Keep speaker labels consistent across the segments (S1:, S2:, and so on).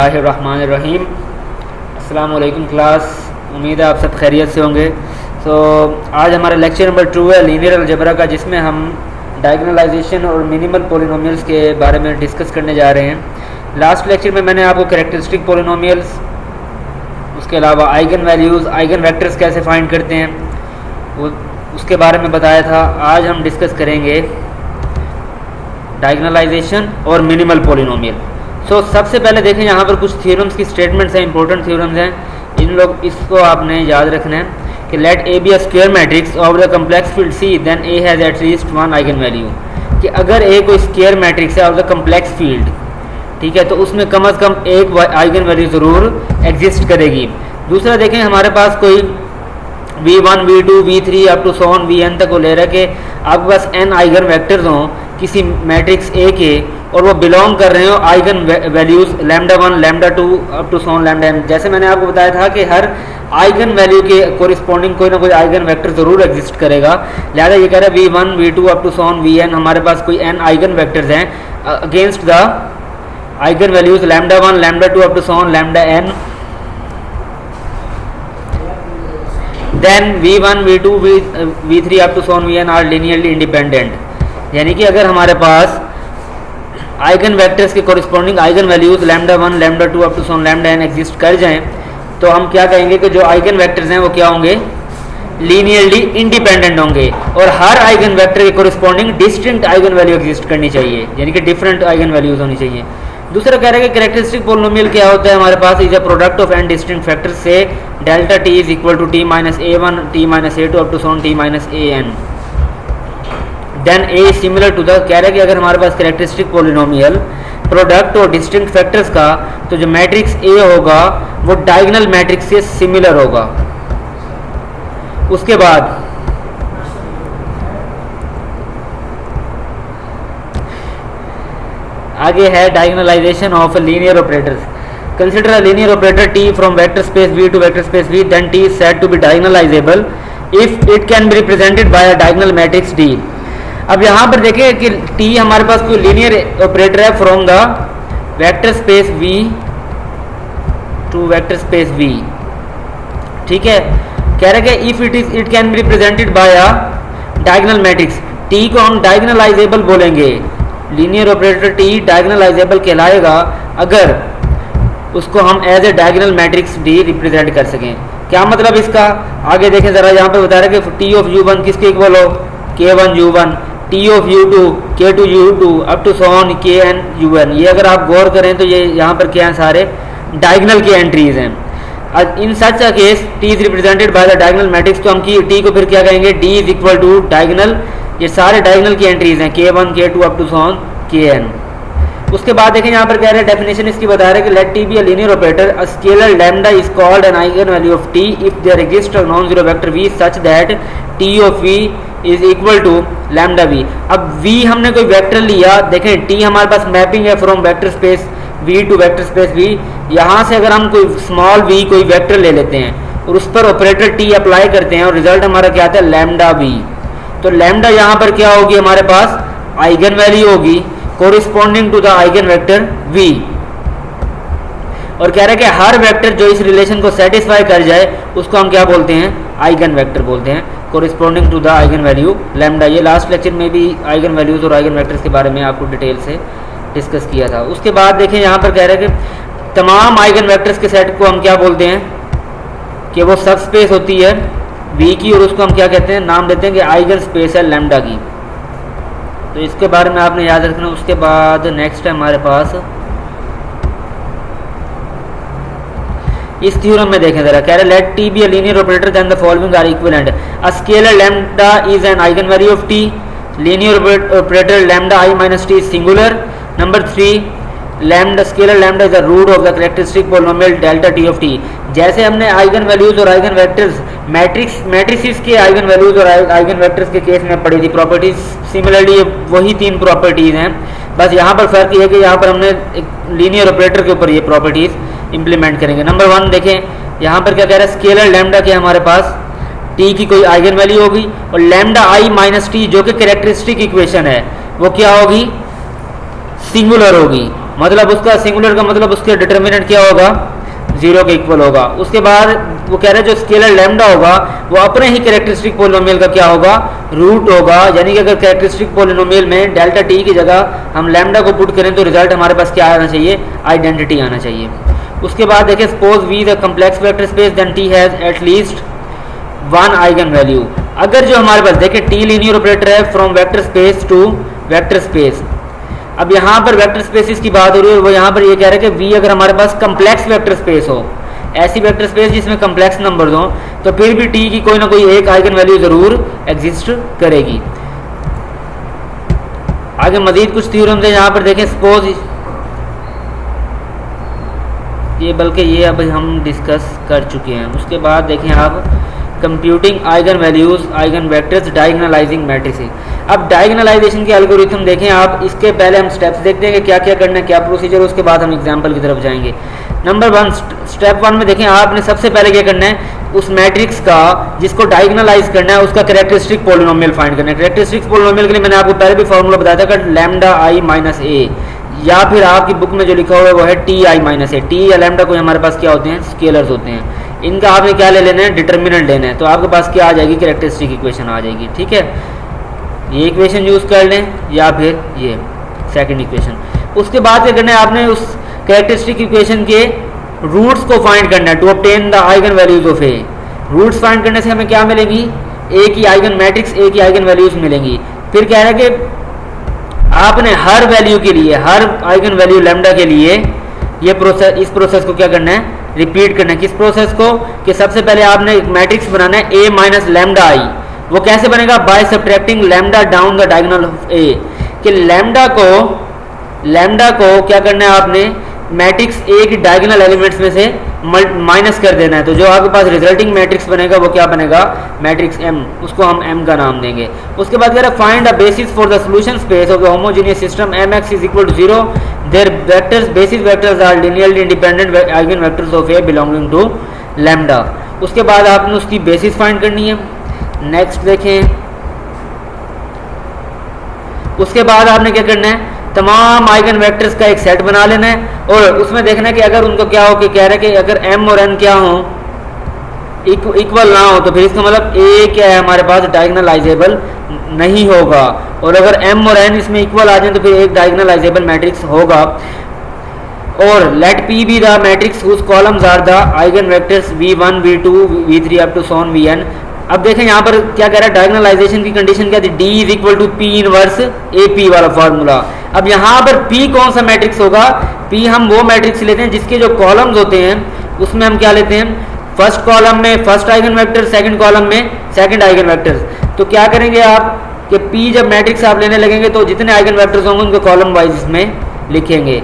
S1: बिस्मिल्लाहिर्रहमानिर्रहीम। अस्सलाम वालेकुम क्लास, उम्मीद है आप सब खैरियत से होंगे। आज हमारा लेक्चर नंबर 2 है लीनियर अलजेब्रा का, जिसमें हम डायगोनलाइजेशन और मिनिमल पोलिनोमियल्स के बारे में डिस्कस करने जा रहे हैं। लास्ट लेक्चर में मैंने आपको कैरेक्टरिस्टिक पोलिनोमियल्स, उसके अलावा आइगन वैल्यूज़, आइगन वेक्टर्स कैसे फाइंड करते हैं वो उसके बारे में बताया था। आज हम डिस्कस करेंगे डायगोनलाइजेशन और मिनिमल पोलिनोमियल। सबसे पहले देखें, यहाँ पर कुछ थ्योरम्स की स्टेटमेंट्स हैं, इंपॉर्टेंट थ्योरम्स हैं। इसको आपने याद रखना है कि let A be a square matrix of the complex field C then A has at least one eigenvalue. कि अगर ए कोई स्क्वायर मैट्रिक्स है ऑफ द कम्प्लेक्स फील्ड, ठीक है, तो उसमें कम से कम एक आइगन वैल्यू ज़रूर एग्जिस्ट करेगी। दूसरा देखें, हमारे पास कोई v1 v2 v3 up to so on vn तक को ले रहा है कि आपके पास n आइगन वेक्टर्स हों किसी मैट्रिक्स ए के, और वो बिलोंग कर रहे हो eigenvalues lambda 1 lambda 2 up to so on lambda n। जैसे मैंने आपको बताया था कि हर आइगन वैल्यू के कोरिस्पॉन्डिंग कोई ना कोई आइगन वेक्टर ज़रूर एग्जिस्ट करेगा। लिहाजा ये कह रहा है v1 v2 up to so on vn, हमारे पास कोई n आइगन वेक्टर्स हैं against the eigenvalues lambda 1 lambda 2 up to so on lambda n। Then v1 v2 v3 up to so on vn are linearly independent. यानी कि अगर हमारे पास eigenvectors के corresponding eigenvalues lambda 1 lambda 2 up to so on lambda n exist कर जाएं, तो हम क्या कहेंगे कि जो आइगन वेक्टर्स हैं वो क्या होंगे, लीनियरली इंडिपेंडेंट होंगे, और हर आइगन वेक्टर के corresponding distinct eigen value exist करनी चाहिए, यानी कि डिफरेंट आइगन वैल्यूज़ होनी चाहिए। दूसरा कह रहा है कि कैरेक्टरिस्टिक पोलिनोमियल क्या होता है, हमारे पास is a product of n distinct factors से delta t is equal to t minus a1 t minus a2 up to so on t minus an। Then a is similar to the, कह रहा है कि अगर हमारे पास characteristic polynomial product और distinct factors का, तो जो मैट्रिक्स a होगा वो डायगोनल मैट्रिक्स से सिमिलर होगा। उसके बाद आगे है diagonalisation of linear operators. Consider a linear operator t from vector space v to vector space v, then t is said to be diagonalizable if it can be represented by a diagonal matrix D। अब यहाँ पर देखें कि t हमारे पास कोई linear operator है from the vector space v to vector space v, ठीक है। कह रहे कि if it can be represented by a diagonal matrix, t को हम डायगोनलाइजेबल बोलेंगे। लीनियर ऑपरेटर t डायगोनलाइजेबल कहलाएगा अगर उसको हम as A diagonal matrix D represent कर सकें। क्या मतलब इसका, आगे देखें ज़रा, यहाँ पे बता रहे हैं कि t ऑफ u1 किसके इक्वल हो, k1 u1, t of u2 k2 u2 up to so on kn un। ये अगर आप गौर करें तो ये यहाँ पर क्या हैं, सारे डायगोनल की एंट्रीज हैं। In such a case t is represented by the diagonal matrix, तो हम t को फिर क्या कहेंगे, d is equal to diagonal, ये सारे डायगोनल की एंट्रीज हैं k1 k2 up to so on kn। उसके बाद देखें, यहाँ पर कह रहे हैं डेफिनेशन इसकी बता रहे हैं कि let t be a linear operator, a scalar lambda is called an eigenvalue of t if there exist a non zero vector v such that t of v is equal to lambda v। अब v हमने कोई vector लिया, देखें t हमारे पास mapping है from vector space v to vector space v। यहाँ से अगर हम कोई स्मॉल v कोई वेक्टर ले लेते हैं और उस पर ऑपरेटर t अप्लाई करते हैं और रिजल्ट हमारा क्या आता है, लैम्डा v। तो लैम्डा यहाँ पर क्या होगी, हमारे पास आइगन वैल्यू होगी corresponding to the eigenvector v। और कह रहे हैं कि हर वेक्टर जो इस रिलेशन को सेटिस्फाई कर जाए उसको हम क्या बोलते हैं, आइगन वेक्टर बोलते हैं, corresponding to the eigenvalue lambda. ये लास्ट लेक्चर में भी आइगन वैल्यूज और आइगन वेक्टर्स के बारे में आपको डिटेल से डिस्कस किया था। उसके बाद देखें, यहाँ पर कह रहे हैं कि तमाम आइगन वेक्टर्स के सेट को हम क्या बोलते हैं कि वो सब स्पेस होती है v की, और उसको हम क्या कहते हैं, नाम देते हैं कि आइगन स्पेस है लैम्डा की। तो इसके बारे में आपने याद रखना। उसके बाद नेक्स्ट है हमारे पास इस थ्योरम में देखें जरा, कह रहे let t be a linear operator then the following are equivalent. A scalar lambda is an eigenvalue of t, linear operator lambda i minus t is singular. Number 3, lambda scalar lambda is the root of the characteristic polynomial delta t of t। जैसे हमने eigenvalues और eigenvectors matrices के eigenvalues और eigenvectors के case में पढ़ी थी properties, similarly वही 3 प्रॉपर्टीज हैं, बस यहाँ पर फर्क ये है कि यहाँ पर हमने एक लीनियर ऑपरेटर के ऊपर ये प्रॉपर्टीज इंप्लीमेंट करेंगे। नंबर 1 देखें, यहाँ पर क्या कह रहा है, स्केलर लैम्डा के हमारे पास t की कोई आइगन वैल्यू होगी और लैम्डा i माइनस t जो कि कैरेक्टरिस्टिक इक्वेशन है वो क्या होगी, सिंगुलर होगी। मतलब उसका सिंगुलर का मतलब उसके डिटर्मिनेंट क्या होगा, 0 के इक्वल होगा। उसके बाद वो कह रहे हैं जो स्केलर लैम्डा होगा वो अपने ही कैरेक्टरिस्टिक पोलिनोमियल का क्या होगा, रूट होगा। यानी कि अगर कैरेक्टरिस्टिक पोलिनोमियल में डेल्टा टी की जगह हम लैम्डा को पुट करें तो रिजल्ट हमारे पास क्या आना चाहिए, आइडेंटिटी आना चाहिए। उसके बाद देखिए suppose we the complex vector space then T has at least 1 eigenvalue. अगर जो हमारे पास देखिए टी लीनियर ऑपरेटर है from vector space to vector space. अब यहाँ पर वेक्टर स्पेसिस की बात हो रही है, वो यहाँ पर ये कह रहे हैं कि वी अगर हमारे पास कम्प्लेक्स वेक्टर स्पेस हो, ऐसी वेक्टर स्पेस जिसमें कम्प्लेक्स नंबर हो, तो फिर भी टी की कोई ना कोई एक आइगन वैल्यू जरूर एग्जिस्ट करेगी। आगे मजीद कुछ थ्योरम्स है यहाँ पर देखें। सपोज ये बल्कि ये अब हम डिस्कस कर चुके हैं। उसके बाद देखें आप computing eigenvalues eigenvectors diagonalising matrix. अब डायगोनलाइजेशन के एल्गोरिथम देखें आप, इसके पहले हम स्टेप्स देखते हैं कि क्या क्या करना है, क्या प्रोसीजर, उसके बाद हम एग्जांपल की तरफ जाएंगे। नंबर 1 स्टेप 1 में देखें आपने सबसे पहले क्या करना है, उस मैट्रिक्स का जिसको डायगोनलाइज करना है उसका कैरेक्टरिस्टिक पोलिनोमियल फाइंड करना है। कैरेक्टरिस्टिक पोलिनोमियल के लिए मैंने आपको पहले भी फॉर्मूला बताया था कि लैम्डा आई माइनस ए, या फिर आपकी बुक में जो लिखा हुआ है वो है T I minus A. T या लैम्डा कोई हमारे पास क्या होते हैं, स्केलर्स होते हैं। इनका आपने क्या ले लेना है, डिटर्मिनेंट लेना है। तो आपके पास क्या आ जाएगी, कैरेक्टरिस्टिक इक्वेशन आ जाएगी। ठीक है, ये इक्वेशन यूज कर लें या फिर ये सेकंड इक्वेशन। उसके बाद क्या करना है, आपने उस कैरेक्टरिस्टिक इक्वेशन के रूट्स को फाइंड करना है to obtain the eigen values of A. Roots find करने से हमें क्या मिलेंगी, ए की आइगन मैट्रिक्स, ए की आइगन वैल्यूज मिलेंगी। फिर कह रहा है कि आपने हर वैल्यू के लिए, हर आइगन वैल्यू लैम्डा के लिए ये प्रोसेस, इस प्रोसेस को क्या करना है, रिपीट करना है। किस प्रोसेस को, कि सबसे पहले आपने एक मैट्रिक्स बनाना है ए माइनस लैम्डा आई। वो कैसे बनेगा, by subtracting lambda down the diagonal of A. कि लैम्डा को क्या करना है, आपने मैट्रिक्स ए की डायगोनल एलिमेंट्स में से माइनस कर देना है। तो जो आपके पास रिजल्टिंग मैट्रिक्स बनेगा वो क्या बनेगा, मैट्रिक्स एम, उसको हम एम का नाम देंगे। उसके बाद कह रहा है find a basis for the solution space of the homogeneous system M X is equal to 0 there vectors basis vectors are linearly independent eigenvectors of A belonging to lambda. उसके बाद आपने उसकी बेसिस फाइंड करनी है। Next देखें, उसके बाद आपने क्या करना है, तमाम आइगन वेक्टर्स का एक सेट बना लेना है और उसमें देखना है कि अगर उनको क्या हो, कि कह रहे हैं कि अगर m और n क्या हो, इक्वल ना हो, तो फिर इसका मतलब a क्या है हमारे पास, डायगोनलाइजेबल नहीं होगा। और अगर m और n इसमें इक्वल आ जाए तो फिर एक डायगोनलाइजेबल मैट्रिक्स होगा। और let p be the matrix whose columns are the eigenvectors v1 v2 v3 up to so on vn। अब देखें यहाँ पर क्या कह रहा है, डायगोनलाइजेशन की कंडीशन क्या थी, D is equal to P inverse AP वाला फार्मूला। अब यहाँ पर P कौन सा मैट्रिक्स होगा, P हम वो मैट्रिक्स लेते हैं जिसके जो कॉलम्स होते हैं उसमें हम क्या लेते हैं, फर्स्ट कॉलम में first eigen vector, second column में सेकंड आइगन वेक्टर। तो क्या करेंगे आप कि P जब मैट्रिक्स आप लेने लगेंगे तो जितने आइगन वेक्टर्स होंगे उनको कॉलम वाइज इसमें लिखेंगे।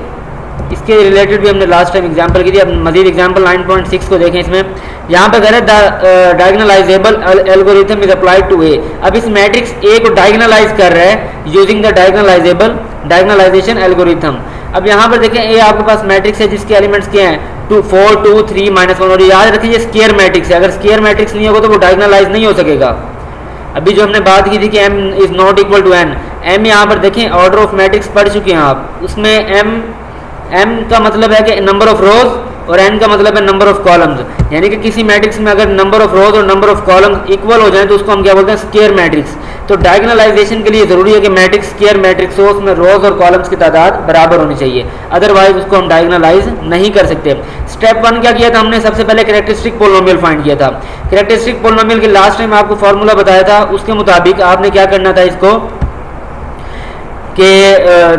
S1: इसके रिलेटेड भी हमने लास्ट टाइम एग्जांपल की थी। अब मजीद एग्जांपल 9.6 को देखें। इसमें यहाँ पर कह रहे हैं diagonalisable algorithm is applied to A. अब इस मैट्रिक्स ए को डायगोनलाइज कर रहा है यूजिंग द डायगोनलाइजेशन एल्गोरिथम। अब यहाँ पर देखें ए आपके पास मैट्रिक्स है जिसके एलिमेंट्स क्या हैं, 2 4 2 3 -1। और याद रखें ये स्क्वायर मैट्रिक्स है, अगर स्क्वायर मैट्रिक्स नहीं होगा तो वो डायगोनलाइज नहीं हो सकेगा। अभी जो हमने बात की थी कि m is not equal to n, m यहाँ पर देखें ऑर्डर ऑफ मैट्रिक्स पढ़ चुके हैं आप। उसमें m का मतलब है कि नंबर ऑफ रोज और n का मतलब है नंबर ऑफ कॉलम्स। यानी कि किसी मैट्रिक्स में अगर नंबर ऑफ रोज और नंबर ऑफ कॉलम्स इक्वल हो जाए तो उसको हम क्या बोलते हैं, स्क्वायर मैट्रिक्स। तो डायगोनलाइजेशन के लिए जरूरी है कि मैट्रिक्स स्क्वायर मैट्रिक्स हो, उसमें रोज और कॉलम्स की तादाद बराबर होनी चाहिए, अदरवाइज उसको हम डायगोनलाइज नहीं कर सकते। स्टेप 1 क्या किया था हमने, सबसे पहले कैरेक्टरिस्टिक पोलिनोमियल फाइंड किया था। कैरेक्टरिस्टिक पोलिनोमियल के लास्ट टाइम आपको फॉर्मूला बताया था, उसके मुताबिक आपने क्या करना था इसको कि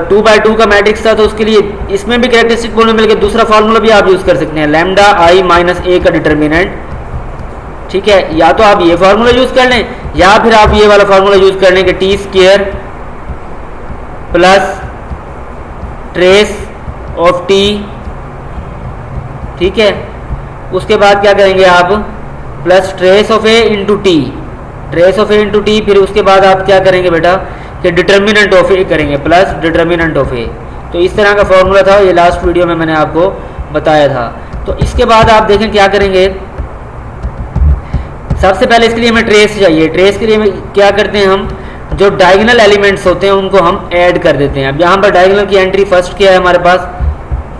S1: 2/2 का मैट्रिक्स था, तो उसके लिए इसमें भी कैरेक्टरिस्टिक पोलिनोमियल के दूसरा फार्मूला भी आप यूज कर सकते हैं, लैम्डा आई माइनस ए का डिटर्मिनेंट। ठीक है, या तो आप ये फार्मूला यूज कर लें या फिर आप ये वाला फार्मूला यूज कर लें कि T square plus trace of T. ठीक है, उसके बाद क्या करेंगे आप, plus trace of A into T, trace of A into T. फिर उसके बाद आप क्या करेंगे बेटा कि डिटर्मिनेंट ऑफ ए करेंगे, प्लस डिटर्मिनेंट ऑफ ए। तो इस तरह का फॉर्मूला था, ये लास्ट वीडियो में मैंने आपको बताया था। तो इसके बाद आप देखें क्या करेंगे, सबसे पहले इसके लिए हमें ट्रेस चाहिए। ट्रेस के लिए हमें क्या करते हैं, हम जो डायगोनल एलिमेंट्स होते हैं उनको हम ऐड कर देते हैं। अब यहाँ पर डायगोनल की एंट्री फर्स्ट क्या है हमारे पास,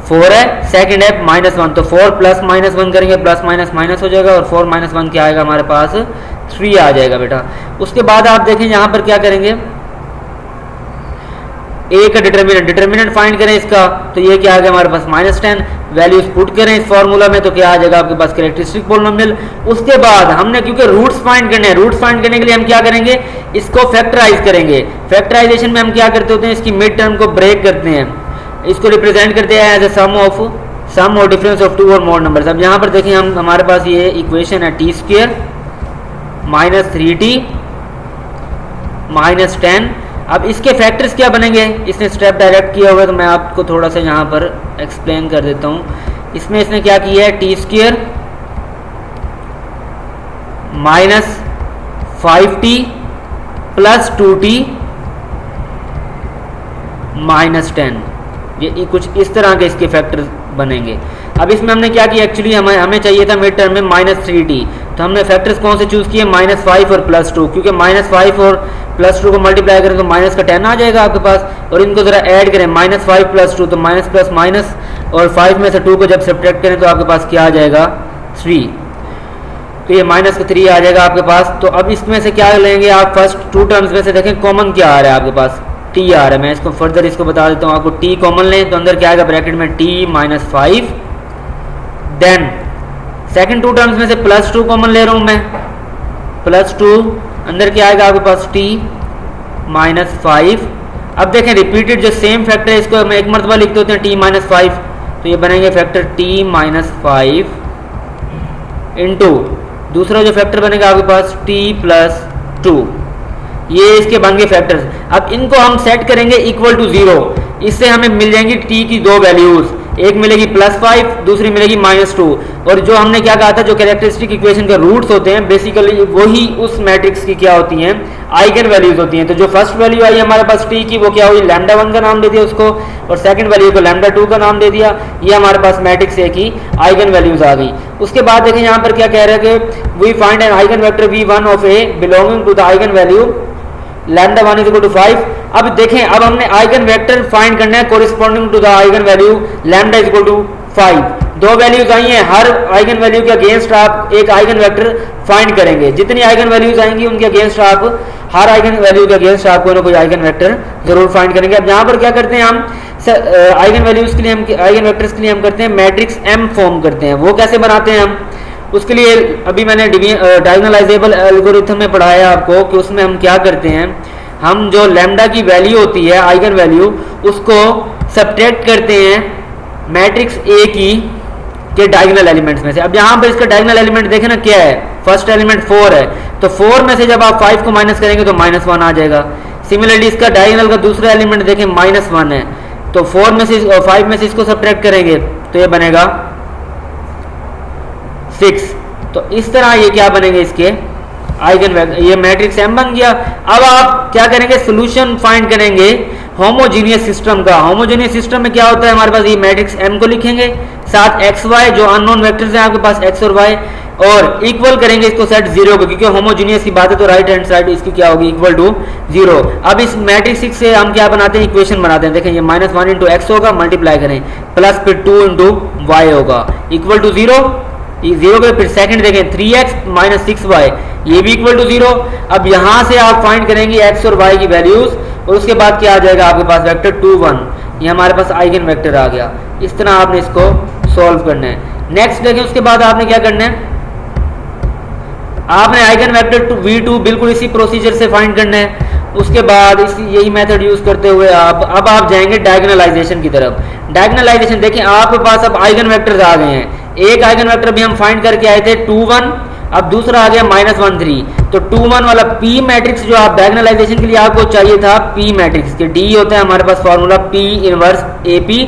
S1: 4 है, सेकंड है -1, तो 4 प्लस -1 करेंगे, प्लस माइनस माइनस हो जाएगा और 4 - 1 क्या आएगा हमारे पास 3 आ जाएगा बेटा। उसके बाद आप देखें यहाँ पर क्या करेंगे, ए का डिटर्मिनेंट फाइंड करें इसका, तो ये क्या आ गया हमारे पास -10, वैल्यूज पुट करें इस फॉर्मूला में तो क्या आ जाएगा आपके पास कैरेक्टरिस्टिक पॉलिनोमियल। उसके बाद हमने क्योंकि रूट्स फाइंड करने हैं, रूट्स फाइंड करने के लिए हम क्या करेंगे, इसको फैक्टराइज करेंगे। फैक्टराइजेशन में हम क्या करते होते हैं, इसकी मिड टर्म को ब्रेक करते हैं, इसको रिप्रेजेंट करते हैं एज ए सम और डिफरेंस ऑफ 2 और मोर नंबर्स। अब यहाँ पर देखिए हम हमारे पास ये इक्वेशन है t² -3t -10। अब इसके फैक्टर्स क्या बनेंगे, इसने स्टेप डायरेक्ट किया हुआ है तो मैं आपको थोड़ा सा यहाँ पर एक्सप्लेन कर देता हूँ। इसमें इसने क्या किया है, t² -5t + 2t -10, ये कुछ इस तरह के इसके फैक्टर बनेंगे। अब इसमें हमने क्या किया, एक्चुअली हमें चाहिए था मिड टर्म में -3t, तो हमने फैक्टर्स कौन से चूज किए, -5 और +2, क्योंकि -5 और +2 को मल्टीप्लाई करें तो माइनस का 10 आ जाएगा आपके पास, और इनको जरा ऐड करें -5 + 2 तो माइनस प्लस माइनस, और 5 में से 2 को जब सब्ट्रैक्ट करें तो आपके पास क्या आ जाएगा 3, तो ये -3 आ जाएगा आपके पास। तो अब इसमें से क्या लेंगे आप, फर्स्ट 2 टर्म्स में से देखें कॉमन क्या आ रहा है आपके पास, t आ रहा है। मैं इसको फर्दर इसको बता देता हूँ आपको, t कॉमन लें तो अंदर क्या आएगा ब्रैकेट में t -5, देन सेकंड 2 टर्म्स में से +2 कॉमन ले रहा हूँ मैं, +2 अंदर क्या आएगा आपके पास t -5। अब देखें रिपीटेड जो सेम फैक्टर है इसको हम एक मरतबा लिखते होते हैं t -5, तो ये बनेंगे फैक्टर t -5 इंटू दूसरा जो फैक्टर बनेगा आपके पास t + 2, ये इसके बन गए फैक्टर्स। अब इनको हम सेट करेंगे इक्वल टू 0, इससे हमें मिल जाएंगी t की 2 वैल्यूज, एक मिलेगी +5, दूसरी मिलेगी -2, और जो हमने क्या कहा था, जो कैरेक्टरिस्टिक इक्वेशन के रूट्स होते हैं बेसिकली वही उस मैट्रिक्स की क्या होती हैं, आइगन वैल्यूज होती हैं। तो जो फर्स्ट वैल्यू आई हमारे पास t की वो क्या हुई, λ1 का नाम दे दिया उसको, और सेकंड वैल्यू को λ2 का नाम दे दिया, ये हमारे पास मैट्रिक्स ए की आइगन वैल्यूज आ गई। उसके बाद देखें यहाँ पर क्या कह रहे हैं कि we find an eigenvector v1 of a belonging to the eigenvalue λ1 = 5। अब देखें, अब हमने आइगन वेक्टर फाइंड करना है corresponding to the eigenvalue λ = 5। 2 values आई हैं, हर आइगन वैल्यू के अगेंस्ट आप एक आइगन वेक्टर फाइंड करेंगे। जितनी आइगन वैल्यूज आएंगी उनके अगेंस्ट आप, हर आइगन वैल्यू के अगेंस्ट आप कोई ना कोई आइगन वेक्टर जरूर फाइंड करेंगे। अब यहाँ पर क्या करते हैं हम, आइगन वैल्यूज के लिए हम, आइगन वेक्टर्स के लिए हम करते हैं मैट्रिक्स M फॉर्म करते हैं। वो कैसे बनाते हैं हम, उसके लिए अभी मैंने डायगोनलाइजेबल एल्गोरिथम में पढ़ाया आपको कि उसमें हम क्या करते हैं, हम जो लैम्डा की वैल्यू होती है आइगन वैल्यू, उसको सब्ट्रैक्ट करते हैं मैट्रिक्स ए की के डायगोनल एलिमेंट्स में से। अब यहाँ पर इसका डायगोनल एलिमेंट देखें ना क्या है, फर्स्ट एलिमेंट 4 है, तो 4 में से जब आप 5 को माइनस करेंगे तो -1 आ जाएगा। सिमिलरली इसका डायगोनल का दूसरा एलिमेंट देखें -1 है, तो 4 में से 5 में से इसको सब्ट्रैक्ट करेंगे तो ये बनेगा 6। तो इस तरह ये क्या बनेंगे इसके आइगन वैल्यू, ये मैट्रिक्स M बन गया। अब आप क्या करेंगे, सोल्यूशन फाइंड करेंगे होमोजीनियस सिस्टम का। होमोजीनियस सिस्टम में क्या होता है हमारे पास, ये मैट्रिक्स M को लिखेंगे, साथ XY जो अननोन वेक्टर्स हैं आपके पास X और Y, और इक्वल करेंगे इसको सेट 0 को, क्योंकि होमोजीनियस की बात है तो राइट हैंड साइड इसकी क्या होगी, इक्वल टू 0। अब इस मैट्रिक्स से हम क्या बनाते हैं, इक्वेशन बनाते हैं। देखें ये -1 × X होगा, मल्टीप्लाई करें, प्लस फिर 2 × Y होगा, इक्वल टू 0। 0 के फिर सेकंड देखें 3x - 6y, ये भी इक्वल टू 0। अब यहां से आप फाइंड करेंगे x और y की वैल्यूज, और उसके बाद क्या आ जाएगा आपके पास वेक्टर 2 1, ये हमारे पास आइगन वेक्टर आ गया। इस तरह आपने इसको सॉल्व करना है। नेक्स्ट देखें, उसके बाद आपने क्या करना है, आपने आइगन वेक्टर v2 बिल्कुल इसी प्रोसीजर से फाइंड करना है। उसके बाद यही मेथड यूज करते हुए अब आप जाएंगे डायगोनलाइजेशन की तरफ। डायगोनलाइजेशन देखें, आपके पास अब आइगन वेक्टर्स आ गए हैं। एक आइगन वेक्टर भी हम फाइंड करके आए थे 2 1, अब दूसरा आ गया -1 3। तो 2 1 वाला P मैट्रिक्स जो आप डायगोनलाइजेशन के लिए आपको चाहिए था P मैट्रिक्स के, D होता है हमारे पास फॉर्मूला P इनवर्स AP,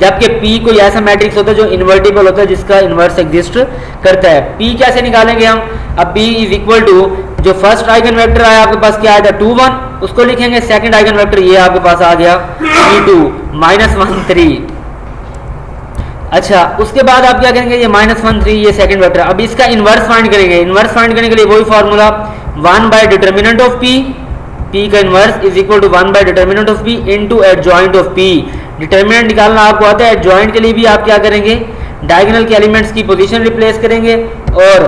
S1: जबकि P कोई ऐसा मैट्रिक्स होता है जो इन्वर्टिबल होता है, जिसका इनवर्स एग्जिस्ट करता है। P कैसे निकालेंगे हम, अब P = जो फर्स्ट आइगन वेक्टर आया आपके पास क्या आया था 2 1, उसको लिखेंगे, सेकंड आइगन वेक्टर ये आपके पास आ गया P2 -1 3। अच्छा, उसके बाद आप क्या करेंगे, ये -1 3 ये सेकंड वेक्टर, अब इसका इनवर्स फाइंड करेंगे। इनवर्स फाइंड करने के लिए वही formula determinant of P, P का inverse = determinant of P * adjoint of P। Determinant निकालना आपको आता है। जॉइंट के लिए भी आप क्या करेंगे, डायगोनल के एलिमेंट्स की पोजीशन रिप्लेस करेंगे और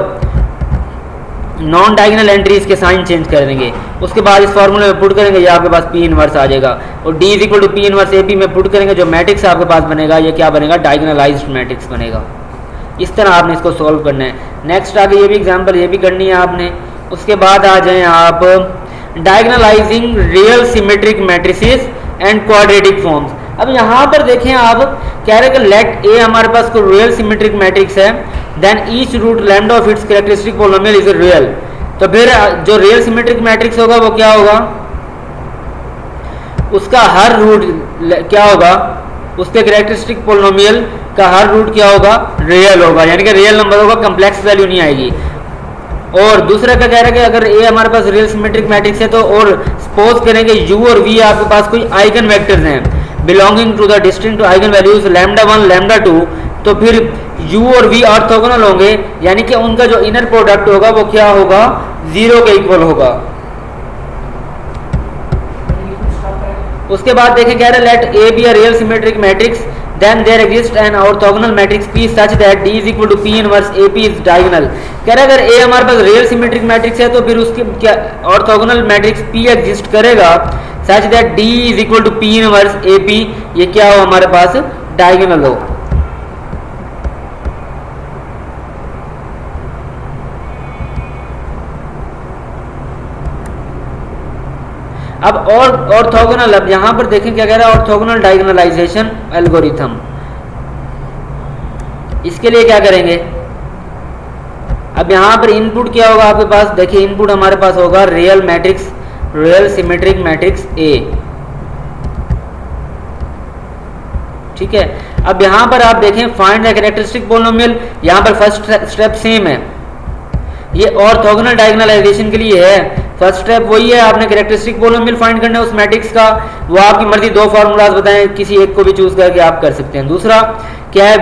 S1: नॉन डायगोनल एंट्रीज के साइन चेंज कर देंगे। उसके बाद इस फॉर्मूले में पुट करेंगे, ये आपके पास पी इनवर्स आ जाएगा और D is equal to P inverse A P में पुट करेंगे, जो मैट्रिक्स आपके पास बनेगा ये क्या बनेगा, डायगोनलाइज्ड मैट्रिक्स बनेगा। इस तरह आपने इसको सॉल्व करना है। नेक्स्ट आगे ये भी एग्जांपल ये भी करनी है आपने। उसके बाद आ जाएं आप diagonalising real symmetric matrices and quadratic forms. अब यहाँ पर देखें आप कह रहे हैं कि लेट ए हमारे पास कोई रियल सिमेट्रिक मैट्रिक्स है, then each root lambda of its characteristic polynomial is real. तो फिर जो रियल सिमेट्रिक मैट्रिक्स होगा वो क्या होगा, उसका हर रूट क्या होगा, उसके कैरेक्टरिस्टिक पोलिनोमियल का हर रूट क्या होगा, रियल होगा, यानी कि रियल नंबर होगा, कम्प्लेक्स वैल्यू नहीं आएगी। और दूसरा क्या कह रहा है कि अगर ए हमारे पास रियल सिमेट्रिक मैट्रिक्स है तो और सपोज करेंगे यू और वी आपके पास कोई आइगन वेक्टर्स हैं belonging to the distinct eigenvalues lambda 1 lambda 2, तो फिर u और v ऑर्थोगोनल होंगे, यानी कि उनका जो इनर प्रोडक्ट होगा वो क्या होगा, 0 के इक्वल होगा। उसके बाद देखें कह रहे let a be a real symmetric matrix then there exist an orthogonal matrix p such that d is equal to p inverse ap is diagonal. कह रहे अगर a हमारे पास रियल सिमेट्रिक मैट्रिक्स है तो फिर उसके क्या ऑर्थोगोनल मैट्रिक्स p एग्जिस्ट करेगा such that d is equal to p inverse ap, ये क्या हो हमारे पास, डायगोनल हो। अब और ऑर्थोगोनल, अब यहां पर देखें क्या कह रहा है, ऑर्थोगोनल डायगोनलाइजेशन एल्गोरिथम। इसके लिए क्या करेंगे, अब यहां पर इनपुट क्या होगा आपके पास, देखिए इनपुट हमारे पास होगा real matrix, real symmetric matrix A, ठीक है। अब यहां पर आप देखें फाइंड द कैरेक्टरिस्टिक पोलिनोमियल, यहां पर फर्स्ट स्टेप सेम है, ये ऑर्थोगोनल डायगोनलाइजेशन के लिए है। फर्स्ट स्टेप वही है, आपने कैरेक्टरिस्टिक पोलिनोमियल फाइंड करना है उस मैट्रिक्स का, वो आपकी मर्जी, दो फार्मूलाज बताएं, किसी एक को भी चूज करके आप कर सकते हैं। दूसरा क्या है,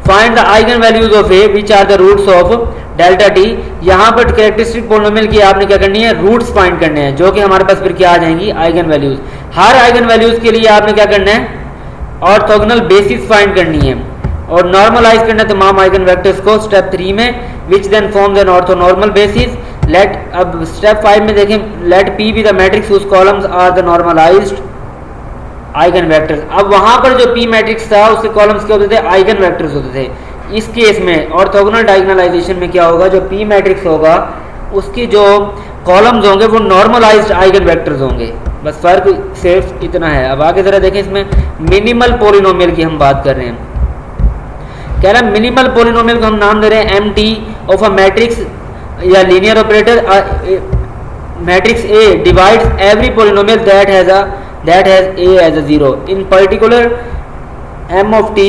S1: find the eigen values of A which are the roots of delta T. यहाँ पर कैरेक्टरिस्टिक पोलिनोमियल की आपने क्या करनी है, रूट्स फाइंड करने हैं, जो कि हमारे पास फिर क्या आ जाएंगी, आइगन वैल्यूज। हर आइगन वैल्यूज के लिए आपने क्या करना है, ऑर्थोगोनल बेसिस फाइंड करनी है और नॉर्मलाइज करना है तमाम आइगन वेक्टर्स को स्टेप 3 में, which then forms an orthonormal basis. Let, अब स्टेप 5 में देखें, let P be the matrix whose columns are the normalised eigen vectors. अब वहां पर जो पी मैट्रिक्स था उसके कॉलम्स क्या होते थे, आइगन वेक्टर्स होते थे। इस केस में ऑर्थोगोनल डायगोनलाइजेशन में क्या होगा, जो पी मैट्रिक्स होगा उसकी जो कॉलम्स होंगे वो नॉर्मलाइज्ड आइगन वेक्टर्स होंगे, बस फर्क सिर्फ इतना है। अब आगे जरा देखें, इसमें मिनिमल पोलिनोमियल की हम बात कर रहे हैं। कह रहा है मिनिमल पोलिनोमियल को हम नाम दे रहे हैं M T of a matrix या linear operator matrix A divides every polynomial that has A as a zero. In particular M of T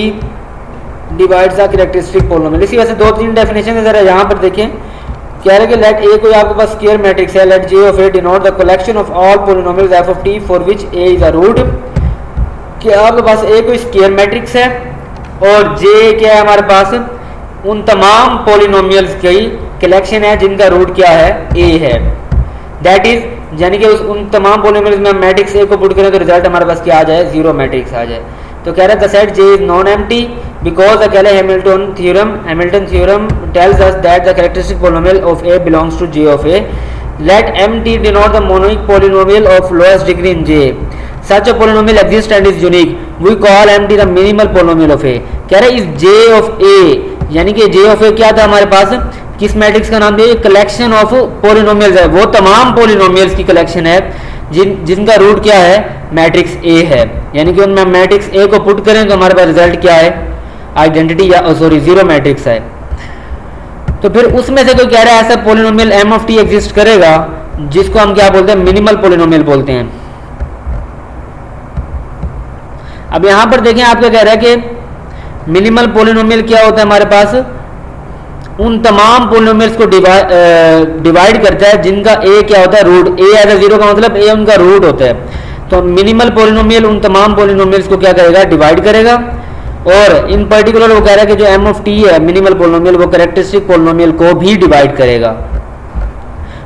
S1: divides the characteristic polynomial. इसी वजह से 2-3 डेफिनेशन है, जरा यहाँ पर देखें। कह रहे हैं कि लेट ए कोई आपके पास स्क्वायर मैट्रिक्स है, let J of A denote the collection of all polynomials F of T for which A is a root. कि आपके पास ए कोई स्क्वायर मैट्रिक्स है और जे क्या है हमारे पास, उन तमाम पोलिनोमियल्स की कलेक्शन है जिनका रूट क्या है, ए है। दैट इज यानी कि उन तमाम पोलिनोमियल्स में मैट्रिक्स ए को पुट करें तो रिजल्ट हमारे पास क्या आ जाए, जीरो मैट्रिक्स आ जाए। तो कह रहे हैं the set J is non empty because the Hamilton theorem tells us that the characteristic polynomial of A belongs to J of A. Let empty denote the monic polynomial of lowest degree in J. Such a polynomial exists and is unique. We call empty the minimal polynomial of A. कह रहे इस J of A, यानी कि J of A क्या था हमारे पास, किस matrix का नाम दिया, कलेक्शन ऑफ पोलिनोमियल्स है, वो तमाम पोलिनोमियल्स की कलेक्शन है जिनका रूट क्या है, मैट्रिक्स A है। यानी कि उनमें मैट्रिक्स A को पुट करें तो हमारे पास रिजल्ट क्या है, आइडेंटिटी या जीरो मैट्रिक्स है। तो फिर उसमें से कोई कह रहा है ऐसा polynomial M of T exist करेगा जिसको हम क्या बोलते हैं, मिनिमल पोलिनोमियल बोलते हैं। अब यहां पर देखें आप क्या कह रहा है कि मिनिमल पोलिनोमियल क्या होता है हमारे पास, उन तमाम पोलिनोमियल्स को डिवाइड करता है जिनका ए क्या होता है, root. A as a zero का मतलब ए उनका रूट होता है। तो मिनिमल पोलिनोमियल उन तमाम पोलिनोमियल्स को क्या करेगा, डिवाइड करेगा। और इन पर्टिकुलर वो कह रहा है कि जो एम ऑफ टी है मिनिमल पोलिनोमियल, वो कैरेक्टरिस्टिक पोलिनोमियल को भी डिवाइड करेगा।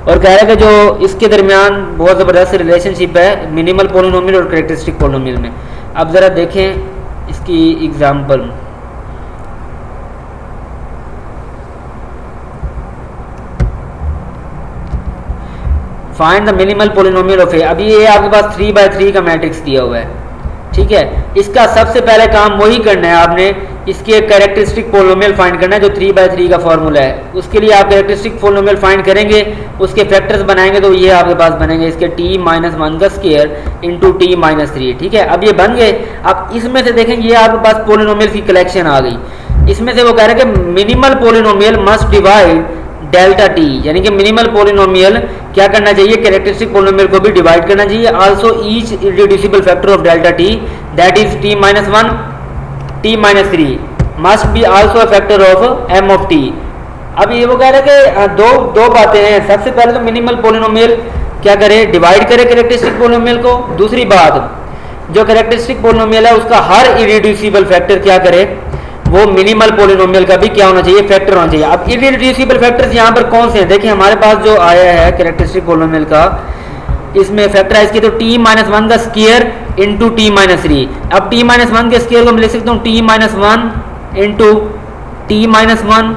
S1: और कह रहा है कि जो इसके दरमियान बहुत ज़बरदस्त रिलेशनशिप है मिनिमल पोलिनोमियल और कैरेक्टरिस्टिक पोलिनोमियल में। अब ज़रा देखें इसकी example, find the minimal polynomial of A. अभी ये आपके पास 3/3 का मैट्रिक्स दिया हुआ है, ठीक है। इसका सबसे पहले काम वही करना है, आपने इसकी एक कैरेक्टरिस्टिक पोलिनोमियल फाइंड करना है जो 3/3 का फॉर्मूला है। उसके लिए आप कैरेक्टरिस्टिक पोलिनोमियल फाइंड करेंगे, उसके फैक्टर्स बनाएंगे तो ये आपके पास बनेंगे इसके t-1 का स्क्वायर इंटू t-3, ठीक है। अब ये बन गए। अब इसमें से देखेंगे ये आपके पास पोलिनोमियल की कलेक्शन आ गई। इसमें से वो कह रहे हैं कि minimal polynomial must divide delta T, यानी कि मिनिमल पोलिनोमियल क्या करना चाहिए, कैरेक्टरिस्टिक पोलिनोमियल को भी डिवाइड करना चाहिए। Also each irreducible factor of delta T that is t-1 t-3 must be also a factor of m of t। अब ये वो कह रहे हैं कि दो बातें हैं। सबसे पहले तो मिनिमल पोलिनोमियल क्या करे, डिवाइड करे कैरेक्टरिस्टिक पोलिनोमियल को। दूसरी बात, जो कैरेक्टरिस्टिक पोलिनोमियल है उसका हर इररिड्यूसिबल फैक्टर क्या करे, वो मिनिमल पोलिनोमियल का भी क्या होना चाहिए, फैक्टर होना चाहिए। अब इररिड्यूसिबल फैक्टर्स यहाँ पर कौन से हैं, देखिए हमारे पास जो आया है कैरेक्टरिस्टिक पोलिनोमियल का, इसमें फैक्टर है इसके तो t-1 का स्क्वायर इंटू t-3। अब t-1 के स्क्वायर को मैं लिख सकता हूँ t-1 इंटू t-1,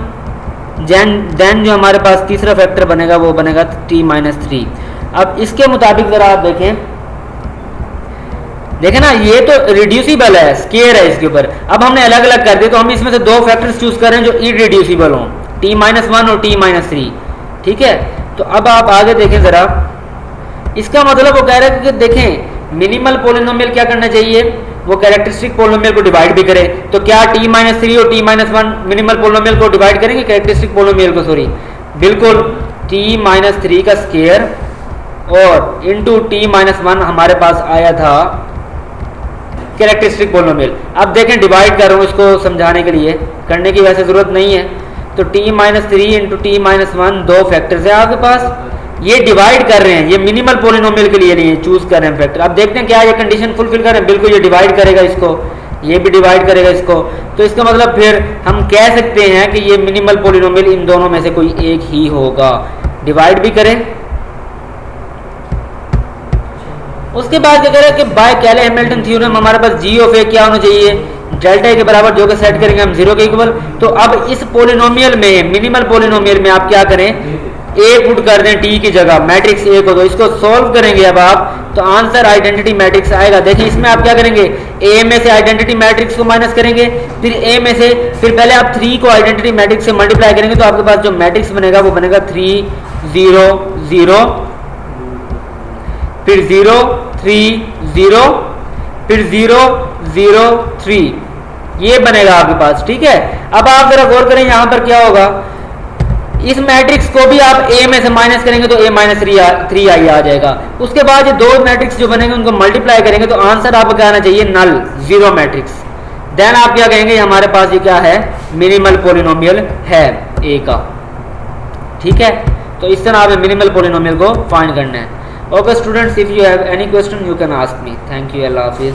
S1: देन जो हमारे पास तीसरा फैक्टर बनेगा वो बनेगा t-3। अब इसके मुताबिक जरा आप देखें ना, ये तो रिड्यूसिबल है, स्क्वायर है इसके ऊपर। अब हमने अलग अलग कर दिए, तो हम इसमें से दो फैक्टर्स चूज कर रहे हैं जो इररिड्यूसिबल हों, t-1 और t-3, ठीक है। तो अब आप आगे देखें जरा, इसका मतलब वो कह रहे हैं कि देखें मिनिमल पोलिनोमियल क्या करना चाहिए, वो कैरेक्टरिस्टिक पोलिनोमियल को डिवाइड भी करे। तो क्या t-3 और t-1 मिनिमल पोलिनोमियल को डिवाइड करेंगे, कैरेक्टरिस्टिक पोलिनोमियल को, सॉरी, बिल्कुल। t-3 का स्क्वायर और इंटू t-1 हमारे पास आया था कैरेक्टरिस्टिक पोलिनोमियल। अब देखें डिवाइड कर रहा हूँ इसको समझाने के लिए, करने की वैसे जरूरत नहीं है। तो t-3 इंटू t-1 दो फैक्टर्स हैं आपके पास, ये डिवाइड कर रहे हैं, ये मिनिमल पोलिनोमियल के लिए नहीं चूज कर रहे हैं फैक्टर। अब देखते हैं क्या ये कंडीशन फुलफिल कर रहे हैं, बिल्कुल ये डिवाइड करेगा इसको, ये भी डिवाइड करेगा इसको। तो इसका मतलब फिर हम कह सकते हैं कि ये मिनिमल पोलिनोमियल इन दोनों में से कोई एक ही होगा, डिवाइड भी करें। उसके बाद क्या करें कि बाय कैले हैमिल्टन थ्योरम हमारे पास g ऑफ a क्या होना चाहिए, डेल्टा ए के बराबर, जो कि सेट करेंगे हम 0 के इक्वल। तो अब इस पोलिनोमियल में, मिनिमल पोलिनोमियल में आप क्या करें, a पुट कर दें t की जगह, मैट्रिक्स a को। तो इसको सॉल्व करेंगे अब आप, तो आंसर आइडेंटिटी मैट्रिक्स आएगा। देखिए इसमें आप क्या करेंगे, a में से आइडेंटिटी मैट्रिक्स को माइनस करेंगे, फिर a में से, फिर पहले आप 3 को आइडेंटिटी मैट्रिक्स से मल्टीप्लाई करेंगे, तो आपके पास जो मैट्रिक्स बनेगा वो बनेगा 3 0 0, फिर 0 3 0, फिर 0 0 3, ये बनेगा आपके पास, ठीक है। अब आप जरा गौर करें यहाँ पर क्या होगा, इस मैट्रिक्स को भी आप a में से माइनस करेंगे तो a-3i आ जाएगा। उसके बाद ये दो मैट्रिक्स जो बनेंगे उनको मल्टीप्लाई करेंगे तो आंसर आपको क्या आना चाहिए, नल, 0 मैट्रिक्स। देन आप क्या कहेंगे, हमारे पास ये क्या है, मिनिमल पोलिनोमियल है a का, ठीक है। तो इस तरह आप मिनिमल पोलिनोमियल को फाइंड करना है। Okay students, if you have any question you can ask me. Thank you, Allah हाफिज़।